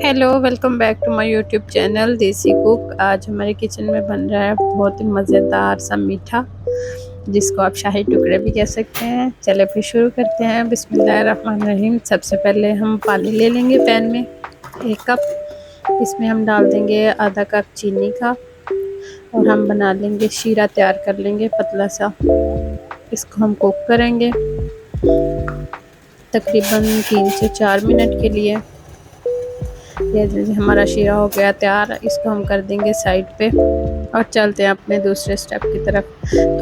Hello, welcome back to my YouTube channel Desi cook. आज हमारे kitchen में बन रहा है बहुत ही मज़ेदार सा मीठा, जिसको आप शाही टुकड़े भी कह सकते हैं। चले फिर शुरू करते हैं। बिस्मिल्लाहिर्रहमानिर्रहीम। सबसे पहले हम पानी ले लेंगे पैन में 1 कप। इसमें हम डाल देंगे आधा कप चीनी का, और हम बना लेंगे शीरा, तैयार कर लेंगे पतला सा। इसको हम कुक करेंगे तकरीबन 3 से 4 मिनट के लिए। ये जैसे हमारा शीरा हो गया तैयार, इसको हम कर देंगे साइड पे और चलते हैं अपने दूसरे स्टेप की तरफ।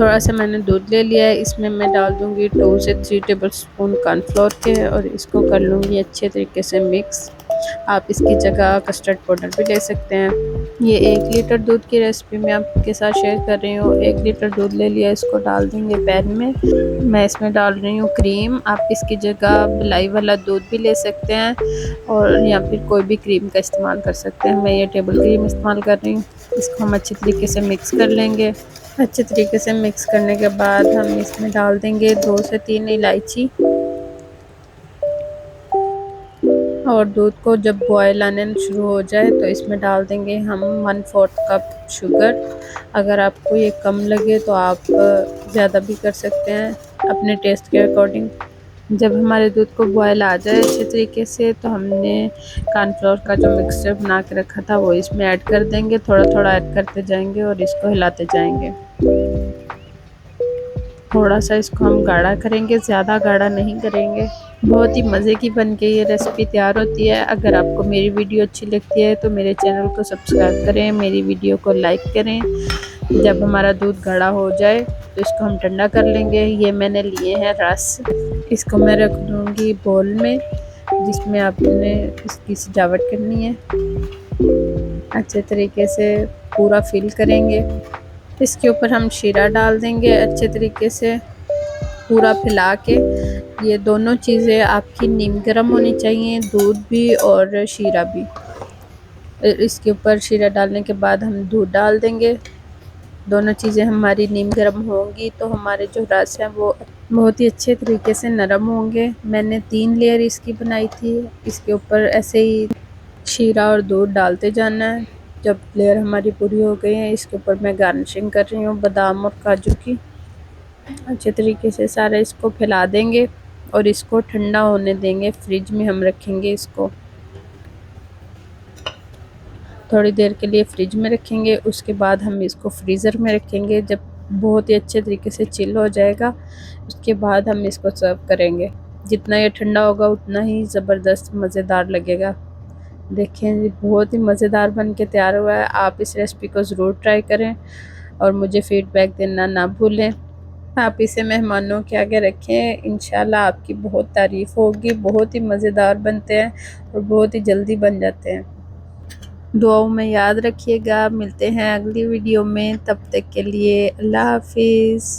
थोड़ा सा मैंने दूध ले लिया है, इसमें मैं डाल दूंगी 2 से 3 टेबल स्पून कॉर्नफ्लोर के, और इसको कर लूँगी अच्छे तरीके से मिक्स। आप इसकी जगह कस्टर्ड पाउडर भी ले सकते हैं। ये 1 लीटर दूध की रेसिपी मैं आपके साथ शेयर कर रही हूँ। 1 लीटर दूध ले लिया, इसको डाल देंगे पैन में। मैं इसमें डाल रही हूँ क्रीम। आप इसकी जगह मलाई वाला दूध भी ले सकते हैं, और या फिर कोई भी क्रीम का इस्तेमाल कर सकते हैं। मैं ये टेबल क्रीम इस्तेमाल कर रही हूँ। इसको हम अच्छे तरीके से मिक्स कर लेंगे। अच्छे तरीके से मिक्स करने के बाद हम इसमें डाल देंगे 2 से 3 इलायची, और दूध को जब बॉयल आने शुरू हो जाए तो इसमें डाल देंगे हम 1/4 कप शुगर। अगर आपको ये कम लगे तो आप ज़्यादा भी कर सकते हैं अपने टेस्ट के अकॉर्डिंग। जब हमारे दूध को बॉयल आ जाए अच्छे तरीके से, तो हमने कॉर्नफ्लोर का जो मिक्सचर बना के रखा था वो इसमें ऐड कर देंगे। थोड़ा थोड़ा ऐड करते जाएंगे और इसको हिलाते जाएंगे। थोड़ा सा इसको हम गाढ़ा करेंगे, ज़्यादा गाढ़ा नहीं करेंगे। बहुत ही मज़े की बन के ये रेसिपी तैयार होती है। अगर आपको मेरी वीडियो अच्छी लगती है तो मेरे चैनल को सब्सक्राइब करें, मेरी वीडियो को लाइक करें। जब हमारा दूध गाढ़ा हो जाए तो इसको हम ठंडा कर लेंगे। ये मैंने लिए हैं रस, इसको मैं रख दूँगी बोल में, जिसमें आपने इसकी सजावट करनी है। अच्छे तरीके से पूरा फिल करेंगे। इसके ऊपर हम शीरा डाल देंगे अच्छे तरीके से पूरा फैला के। ये दोनों चीज़ें आपकी नीम गर्म होनी चाहिए, दूध भी और शीरा भी। इसके ऊपर शीरा डालने के बाद हम दूध डाल देंगे। दोनों चीज़ें हमारी नीम गर्म होंगी तो हमारे जो रस हैं वो बहुत ही अच्छे तरीके से नरम होंगे। मैंने 3 लेयर इसकी बनाई थी। इसके ऊपर ऐसे ही शीरा और दूध डालते जाना है। जब लेयर हमारी पूरी हो गई है, इसके ऊपर मैं गार्निशिंग कर रही हूँ बादाम और काजू की। अच्छे तरीके से सारा इसको फैला देंगे और इसको ठंडा होने देंगे। फ्रिज में हम रखेंगे इसको, थोड़ी देर के लिए फ्रिज में रखेंगे। उसके बाद हम इसको फ्रीज़र में रखेंगे। जब बहुत ही अच्छे तरीके से चिल हो जाएगा, उसके बाद हम इसको सर्व करेंगे। जितना ये ठंडा होगा उतना ही ज़बरदस्त मज़ेदार लगेगा। देखें, बहुत ही मज़ेदार बन के तैयार हुआ है। आप इस रेसिपी को ज़रूर ट्राई करें और मुझे फ़ीडबैक देना ना भूलें। आप इसे मेहमानों के आगे रखें, इंशाल्लाह आपकी बहुत तारीफ़ होगी। बहुत ही मज़ेदार बनते हैं और बहुत ही जल्दी बन जाते हैं। दुआओं में याद रखिएगा। मिलते हैं अगली वीडियो में, तब तक के लिए अल्लाह हाफिज़।